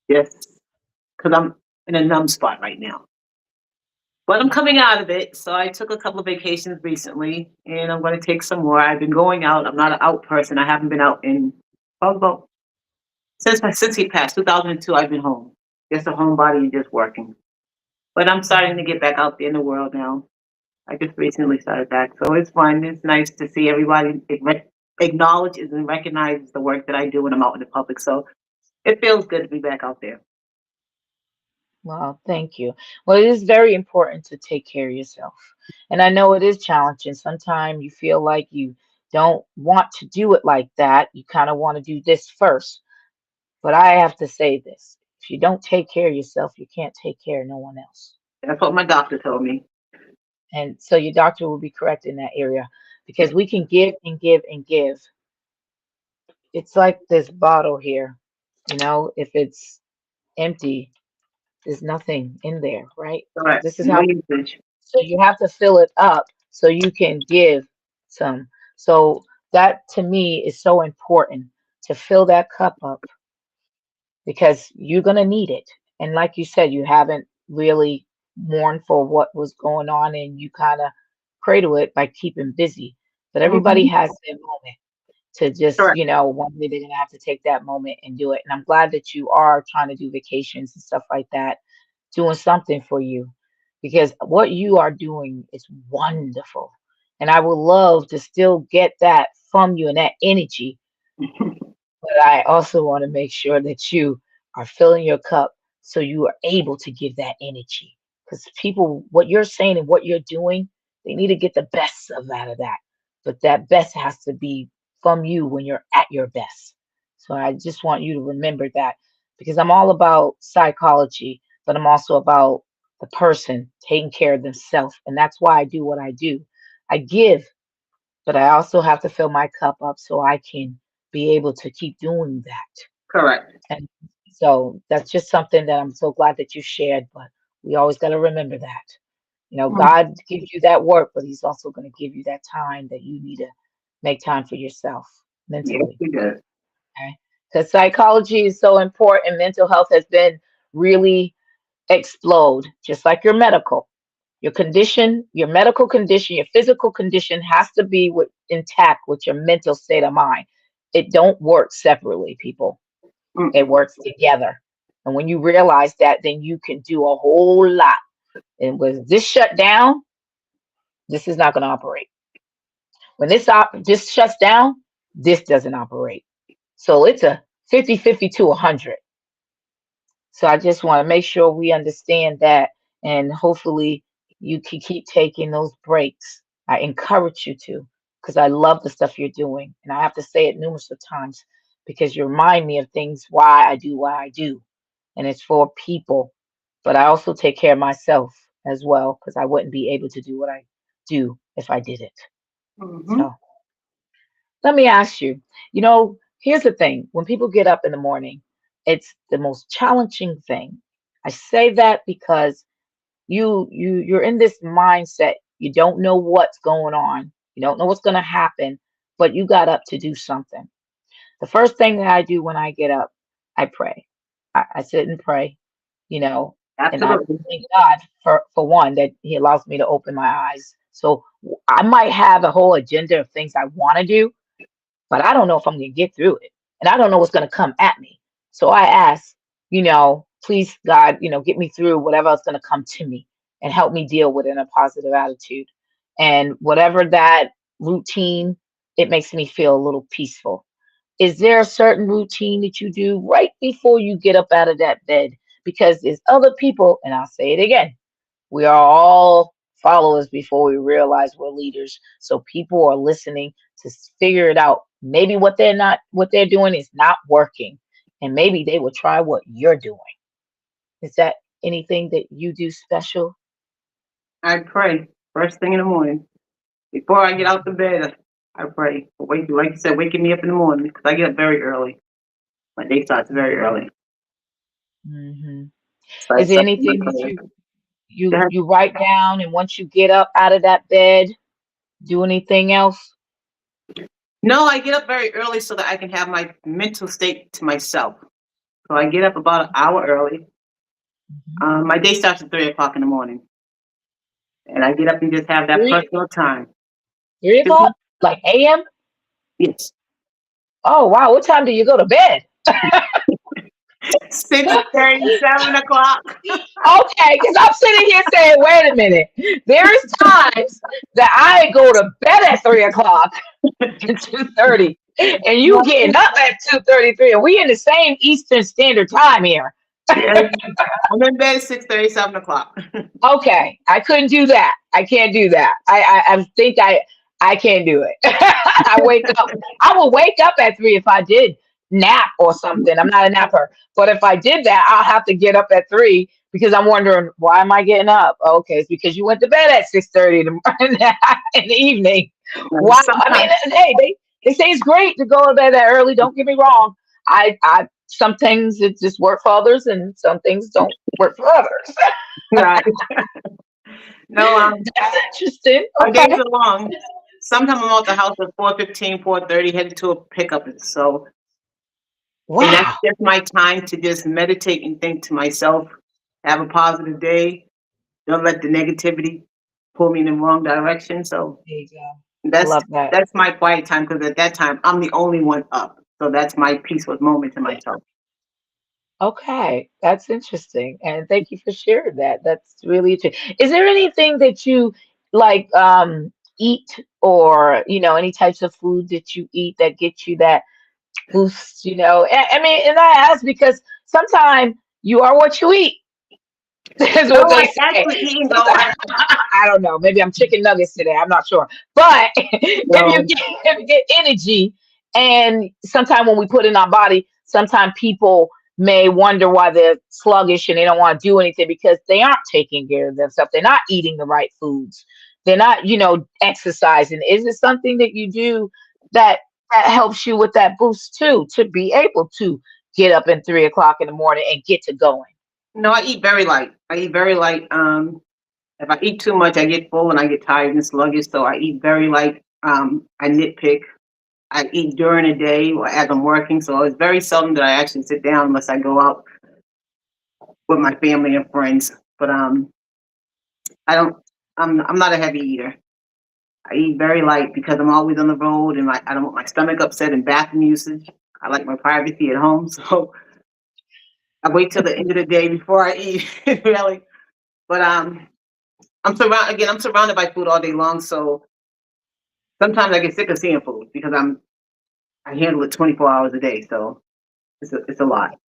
L: Just because I'm in a numb spot right now. But I'm coming out of it. So I took a couple of vacations recently, and I'm going to take some more. I've been going out. I'm not an out person. I haven't been out in about since he passed, 2002. I've been home, just a homebody and just working. But I'm starting to get back out there in the world now. I just recently started back, so it's fun. It's nice to see everybody acknowledges and recognizes the work that I do when I'm out in the public. So it feels good to be back out there.
A: Well, thank you. Well, it is very important to take care of yourself. And I know it is challenging. Sometimes you feel like you don't want to do it like that. You kind of want to do this first. But I have to say this. If you don't take care of yourself, you can't take care of no one else.
L: That's what my doctor told me.
A: And so your doctor will be correct in that area, because we can give and give and give. It's like this bottle here, if it's empty, there's nothing in there, right?
L: Correct.
A: This is how. So you have to fill it up so you can give some. So that to me is so important, to fill that cup up, because you're going to need it. And like you said, you haven't really mourned for what was going on, and you kind of cradle it by keeping busy. But everybody has their moment to just, one day they're going to have to take that moment and do it. And I'm glad that you are trying to do vacations and stuff like that, doing something for you, because what you are doing is wonderful. And I would love to still get that from you and that energy. But I also want to make sure that you are filling your cup so you are able to give that energy. Because people, what you're saying and what you're doing, they need to get the best out of that. But that best has to be from you when you're at your best. So I just want you to remember that, because I'm all about psychology, but I'm also about the person taking care of themselves. And that's why I do what I do. I give, but I also have to fill my cup up so I can be able to keep doing that.
L: Correct.
A: And so that's just something that I'm so glad that you shared, but we always got to remember that. You know,
L: Mm.
A: God gives you that work, but He's also going to give you that time that you need to make time for yourself
L: Yes,
A: mentally.
L: he does.
A: Okay. Because psychology is so important. Mental health has been really explode, just like your medical. Your condition, your medical condition, your physical condition has to be intact with your mental state of mind. It don't work separately, people. It
L: Mm-mm.
A: works together. And when you realize that, then you can do a whole lot. And when this shut down, this is not going to operate. When this shuts down, this doesn't operate. So it's a 50-50 to 100. So I just want to make sure we understand that, and hopefully you can keep taking those breaks. I encourage you to, because I love the stuff you're doing. And I have to say it numerous of times because you remind me of things why I do what I do. And it's for people. But I also take care of myself as well, because I wouldn't be able to do what I do if I didn't.
L: Mm-hmm.
A: So let me ask you, here's the thing. When people get up in the morning, it's the most challenging thing. I say that because you're in this mindset. You don't know what's going on. You don't know what's going to happen, but you got up to do something. The first thing that I do when I get up, I pray. I sit and pray, you know, and I
L: Absolutely.
A: thank God for one that He allows me to open my eyes. So I might have a whole agenda of things I want to do, but I don't know if I'm going to get through it. And I don't know what's going to come at me. So I ask, please, God, get me through whatever is going to come to me and help me deal with it in a positive attitude. And whatever that routine, it makes me feel a little peaceful. Is there a certain routine that you do right before you get up out of that bed? Because there's other people, and I'll say it again, we are all followers before we realize we're leaders. So people are listening to figure it out. Maybe what they're doing is not working. And maybe they will try what you're doing. Is that anything that you do special?
L: I pray first thing in the morning. Before I get out the bed, I pray. Like you said, waking me up in the morning because I get up very early. My day starts very early.
A: Hmm.
L: So I
A: Is there
L: start with my
A: anything that
L: prayer. Go
A: you
L: ahead.
A: you write down, and once you get up out of that bed, do anything else?
L: No, I get up very early so that I can have my mental state to myself. So I get up about an hour early. My day starts at 3 o'clock in the morning, and I get up and just have that
A: Three,
L: personal time.
A: 3 o'clock, like a.m.
L: Yes,
A: Oh wow, what time do you go to bed?
L: 6:30, 7 o'clock.
A: Okay, because I'm sitting here saying, wait a minute. There is times that I go to bed at 3 o'clock and 2:30, and you getting up at 2:33, and we in the same Eastern Standard Time here.
L: Yeah, I'm in bed at 6:30, 7 o'clock.
A: Okay, I couldn't do that. I can't do that. I think I can't do it. I wake up. I will wake up at 3 if I did nap or something. I'm not a napper, but if I did that, I'll have to get up at 3 because I'm wondering why am I getting up? Okay, it's because you went to bed at 6:30 in in the evening. Wow. I mean,
L: Sometimes,
A: hey, they say it's great to go to bed that early. Don't get me wrong. I some things it just work for others, and some things don't work for others.
L: right? No,
A: That's interesting.
L: our days
A: Okay.
L: are long. Sometimes I'm out the house at 4:15, 4:30, headed to a pickup. So, and that's
A: Wow.
L: just my time to just meditate and think to myself, have a positive day. Don't let the negativity pull me in the wrong direction. So
A: There you go. I
L: that's
A: love that.
L: that's my quiet time because at that time I'm the only one up. So that's my peaceful moment to myself.
A: Okay, that's interesting. And thank you for sharing that. That's really interesting. Is there anything that you like eat, or any types of food that you eat that get you that boost, I mean, and I ask because sometimes you are what you eat. Is
L: No,
A: what
L: I
A: they say.
L: actually eating though.
A: Sometimes, I don't know. Maybe I'm chicken nuggets today. I'm not sure. But
L: No,
A: if you get energy, and sometimes when we put in our body, sometimes people may wonder why they're sluggish and they don't want to do anything because they aren't taking care of themselves. They're not eating the right foods. They're not, exercising. Is it something that you do that helps you with that boost too, to be able to get up at 3 o'clock in the morning and get to going?
L: no, I eat very light. I eat very light. If I eat too much, I get full and I get tired and sluggish. So I eat very light. I nitpick. I eat during the day or as I'm working. So it's very seldom that I actually sit down unless I go out with my family and friends. But I don't. I'm not a heavy eater. I eat very light because I'm always on the road and I don't want my stomach upset and bathroom usage. I like my privacy at home, so I wait till the end of the day before I eat. Really, but I'm surrounded by food all day long, so sometimes I get sick of seeing food because I handle it 24 hours a day, so it's a lot.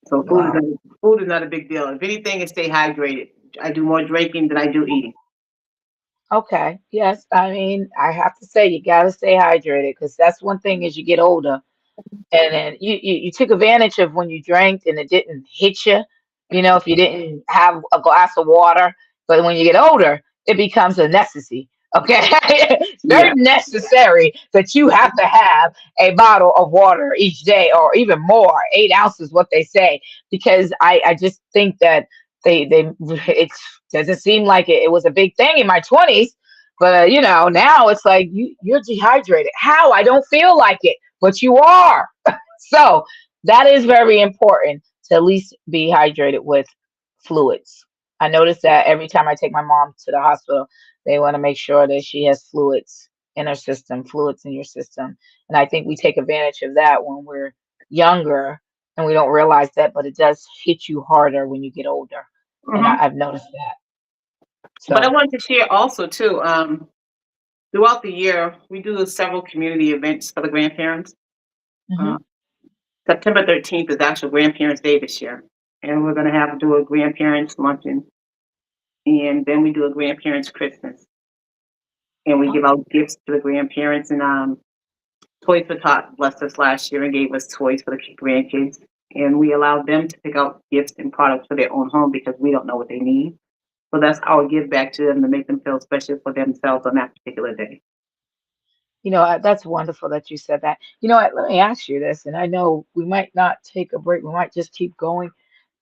L: So
A: Wow.
L: food is not a big deal. If anything, is stay hydrated. I do more drinking than I do eating.
A: Okay. Yes. I mean, I have to say you got to stay hydrated because that's one thing as you get older. And then you took advantage of when you drank and it didn't hit you, if you didn't have a glass of water. But when you get older, it becomes a necessity. Okay. It's very
L: Yeah.
A: necessary that you have to have a bottle of water each day or even more, 8 ounces, what they say, because I just think that they it doesn't seem like it was a big thing in my 20s. But now it's like you're dehydrated. How? I don't feel like it, but you are. So that is very important to at least be hydrated with fluids. I notice that every time I take my mom to the hospital, they want to make sure that she has fluids in her system, fluids in your system. And I think we take advantage of that when we're younger and we don't realize that, but it does hit you harder when you get older. And
L: Hmm.
A: I've noticed that.
L: But I
A: So,
L: wanted to share also too. Throughout the year, we do several community events for the grandparents.
A: mhm.
L: Uh, September 13th is actual Grandparents' Day this year, and we're going to have do a grandparents luncheon, and then we do a grandparents' Christmas, and we give out gifts to the grandparents. And Toys for Tot blessed us last year and gave us toys for the grandkids, and we allowed them to pick out gifts and products for their own home because we don't know what they need. So that's our give back to them to make them feel special for themselves on that particular day.
A: That's wonderful that you said that. Let me ask you this, and I know we might not take a break, we might just keep going,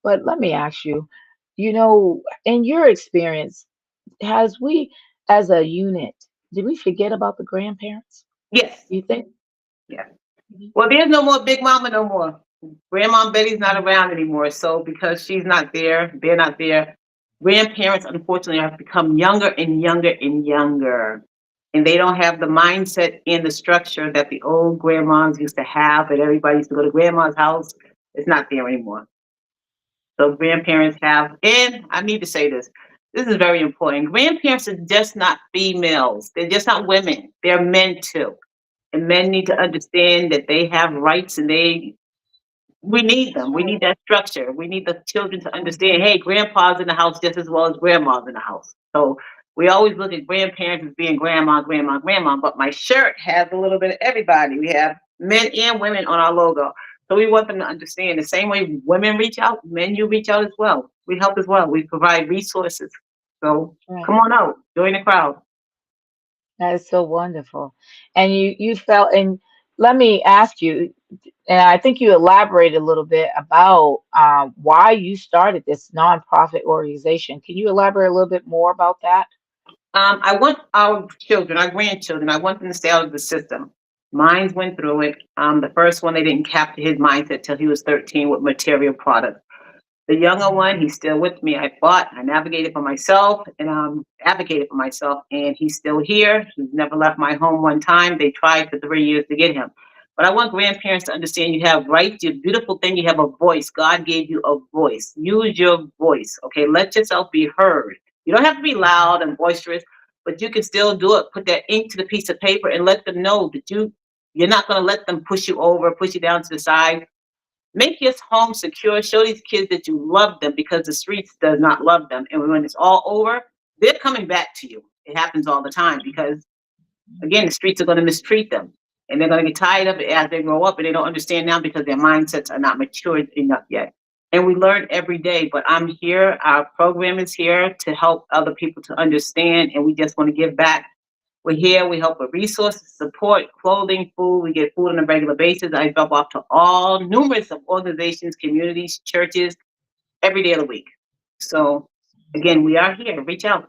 A: but let me ask you, in your experience, has we as a unit, did we forget about the grandparents?
L: Yes.
A: You think?
L: Yes.
A: Mhm.
L: Well, there's no more Big Mama no more. Grandma Betty's not around anymore. So because she's not there, they're not there. Grandparents, unfortunately, have become younger and younger and younger. And they don't have the mindset and the structure that the old grandmas used to have, that everybody used to go to grandma's house. It's not there anymore. So grandparents have, and I need to say this. This is very important. Grandparents are just not females. They're just not women. They're men too. And men need to understand that they have rights and we need them. We need that structure. We need the children to understand, hey, grandpa's in the house just as well as grandma's in the house. So we always look at grandparents as being grandma, grandma, grandma, but my shirt has a little bit of everybody. We have men and women on our logo. So we want them to understand the same way women reach out, men, you reach out as well. We help as well. We provide resources. So
A: Right.
L: come on out, join the crowd.
A: That is so wonderful. And you felt, and let me ask you, and I think you elaborated a little bit about why you started this nonprofit organization. Can you elaborate a little bit more about that?
L: I want our children, our grandchildren, I want them to stay out of the system. Mine went through it. The first one, they didn't capture his mindset till he was 13 with material products. The younger one, he's still with me. I fought, I navigated for myself, and advocated for myself, and he's still here. He's never left my home one time. They tried for 3 years to get him. But I want grandparents to understand you have rights. You're a beautiful thing. You have a voice. God gave you a voice. Use your voice. Okay, let yourself be heard. You don't have to be loud and boisterous, but you can still do it. Put that ink to the piece of paper and let them know that you're not going to let them push you over, push you down to the side. Make your home secure. Show these kids that you love them because the streets does not love them. And when it's all over, they're coming back to you. It happens all the time because, again, the streets are going to mistreat them. And they're going to get tired of it as they grow up, and they don't understand now because their mindsets are not matured enough yet. And we learn every day, but I'm here. Our program is here to help other people to understand, and we just want to give back. We're here. We help with resources, support, clothing, food. We get food on a regular basis. I drop off to all numerous of organizations, communities, churches every day of the week. So Again, we are here. Reach out.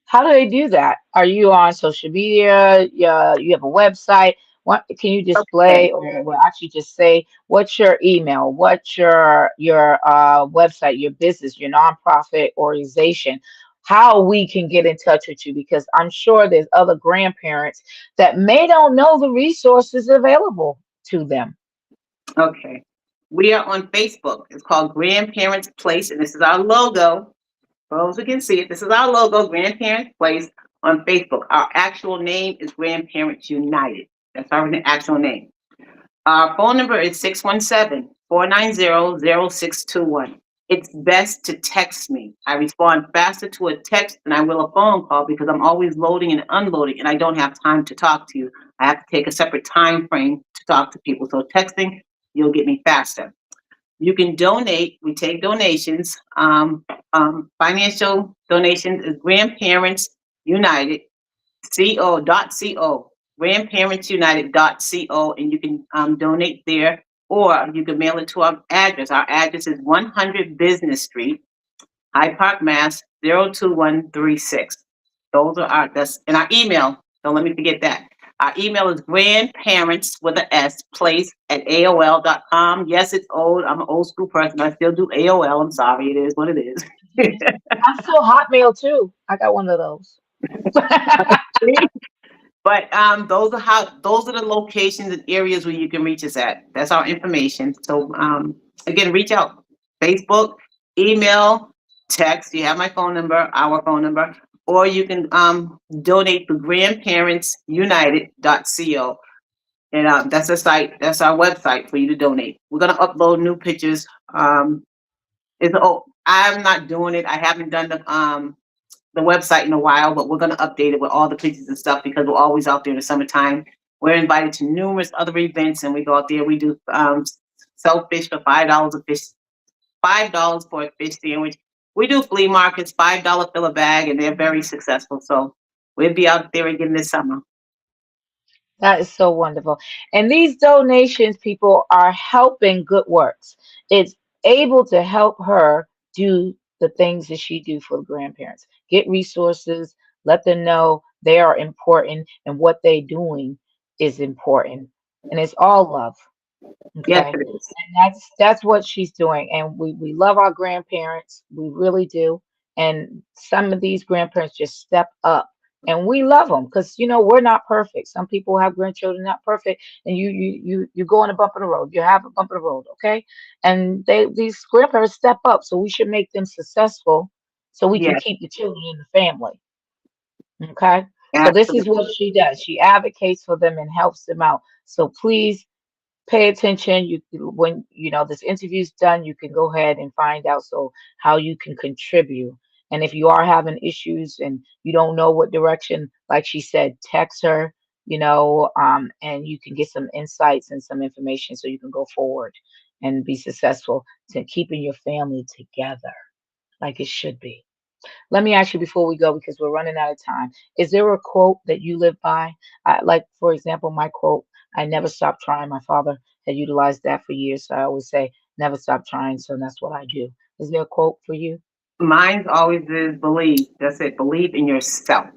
A: How do they do that? Are you on social media? Yeah, you have a website. What can you
L: Okay.
A: display, or well, actually just say what's your email, what's your website, your business, your nonprofit organization, how we can get in touch with you, because I'm sure there's other grandparents that may don't know the resources available to them.
L: Okay. We are on Facebook. It's called Grandparents Place, and this is our logo. For those who can see it, this is our logo, Grandparents Place on Facebook. Our actual name is Grandparents United. That's our actual name. Our phone number is 617-490-0621. It's best to text me. I respond faster to a text than I will a phone call because I'm always loading and unloading and I don't have time to talk to you. I have to take a separate time frame to talk to people. So texting, you'll get me faster. You can donate. We take donations. Financial donations is Grandparents United, co.co, grandparentsunited.co, and you can donate there, or you can mail it to our address. Our address is 100 Business Street, Hyde Park, Mass. 02136. Those are that's and our email. Don't let me forget that. Our email is grandparents with an S place at AOL.com. Yes, it's old. I'm an old school person. I still do AOL. I'm sorry. It is what it is.
A: I still Hotmail too. I got one of those.
L: But those are the locations and areas where you can reach us at. That's our information. So again, reach out. Facebook, email, text. You have my phone number, our phone number, or you can donate to grandparentsunited.co. And that's a site, that's our website for you to donate. We're gonna upload new pictures. I'm not doing it. I haven't done the website in a while, but we're going to update it with all the pictures and stuff because we're always out there in the summertime. We're invited to numerous other events, and we go out there. We do sell fish for $5 a fish, $5 for a fish sandwich. We do flea markets, $5 fill a bag, and they're very successful. So we'll be out there again this summer.
A: That is so wonderful. And these donations, people, are helping Good Works. It's able to help her do the things that she do for the grandparents. Get resources, let them know they are important and what they're doing is important. And it's all love.
L: Yes,
A: Okay.
L: it is.
A: And that's what she's doing. And we love our grandparents. We really do. And some of these grandparents just step up and we love them because we're not perfect. Some people have grandchildren not perfect, and you go on a bump in the road. You have a bump in the road, okay? And these grandparents step up, so we should make them successful so we can
L: Yes,
A: keep the children in the family. Okay. So this is
L: absolutely.
A: what she does. She advocates for them and helps them out. So please pay attention. When this interview's done, you can go ahead and find out how you can contribute. And if you are having issues and you don't know what direction, like she said, text her, and you can get some insights and some information so you can go forward and be successful to keeping your family together like it should be. Let me ask you before we go, because we're running out of time. Is there a quote that you live by? Like, for example, my quote, I never stop trying. My father had utilized that for years. So I always say, never stop trying. So that's what I do. Is there a quote for you?
L: Mine always is believe. That's it. Believe in yourself.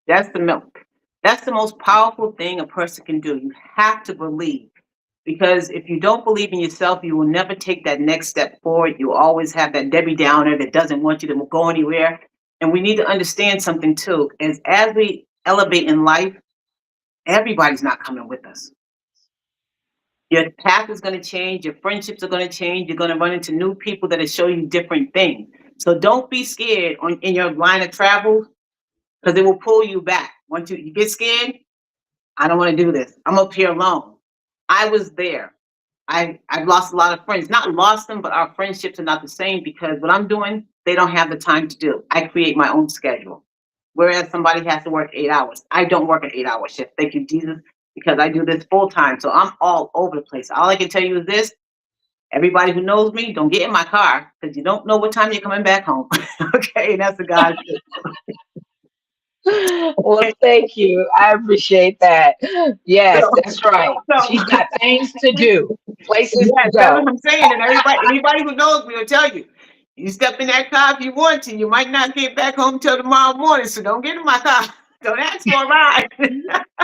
L: That's the milk. That's the most powerful thing a person can do. You have to believe. Because if you don't believe in yourself, you will never take that next step forward. You will always have that Debbie Downer that doesn't want you to go anywhere. And we need to understand something too, is as we elevate in life, everybody's not coming with us. Your path is going to change. Your friendships are going to change. You're going to run into new people that will show you different things. So don't be scared in your line of travel because it will pull you back. Once you get scared, I don't want to do this. I'm up here alone. I was there. I've lost a lot of friends. Not lost them, but our friendships are not the same because what I'm doing, they don't have the time to do. I create my own schedule. Whereas somebody has to work 8 hours. I don't work an 8-hour shift. Thank you, Jesus, because I do this full time. So I'm all over the place. All I can tell you is this. Everybody who knows me, don't get in my car because you don't know what time you're coming back home. Okay, and that's the God's
A: Well, thank you. I appreciate that. Yes, that's right. She's got things to do, places to
L: Yes, that's
A: go.
L: what I'm saying. And anybody who knows me will tell you. You step in that car if you want to. You might not get back home till tomorrow morning, so don't get in my car. Don't ask for a ride.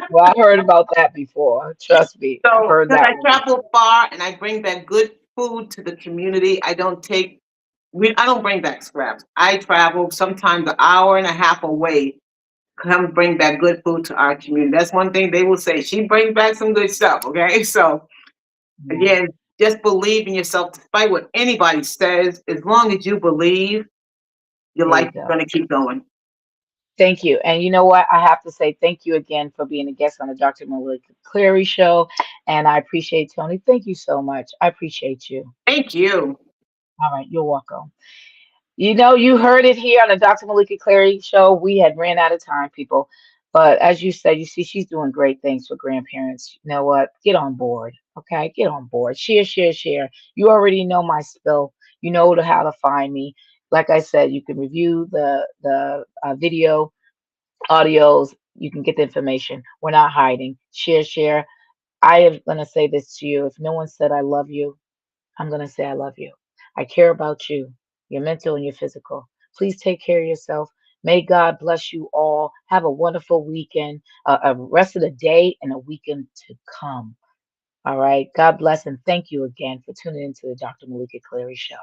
A: Well, I heard about that before. Trust me, I've
L: So,
A: heard
L: because
A: that
L: I
A: one
L: travel
A: before.
L: far and I bring back good food to the community, I don't bring back scraps. I travel sometimes an hour and a half away, come bring back good food to our community. That's one thing they will say. She brings back some good stuff. Okay, so
A: Yeah,
L: again, just believe in yourself, despite what anybody says. As long as you believe, your
A: there
L: life
A: you
L: is
A: go.
L: going to keep going.
A: Thank you. And you know what? I have to say thank you again for being a guest on the Dr. Meleeka Clary show. And I appreciate Tony. Thank you so much. I appreciate you.
L: Thank you.
A: All right, you're welcome. You know, you heard it here on the Dr. Meleeka Clary show. We had ran out of time, people. But as you said, you see, she's doing great things for grandparents. You know what? Get on board. Okay, get on board. Share, share, share. You already know my spill. You know how to find me. Like I said, you can review the video audios. You can get the information. We're not hiding. Share, share. I am going to say this to you. If no one said I love you, I'm going to say I love you. I care about you, your mental and your physical. Please take care of yourself. May God bless you all. Have a wonderful weekend, a rest of the day, and a weekend to come. All right. God bless and thank you again for tuning into the Dr. Meleeka Clary Show.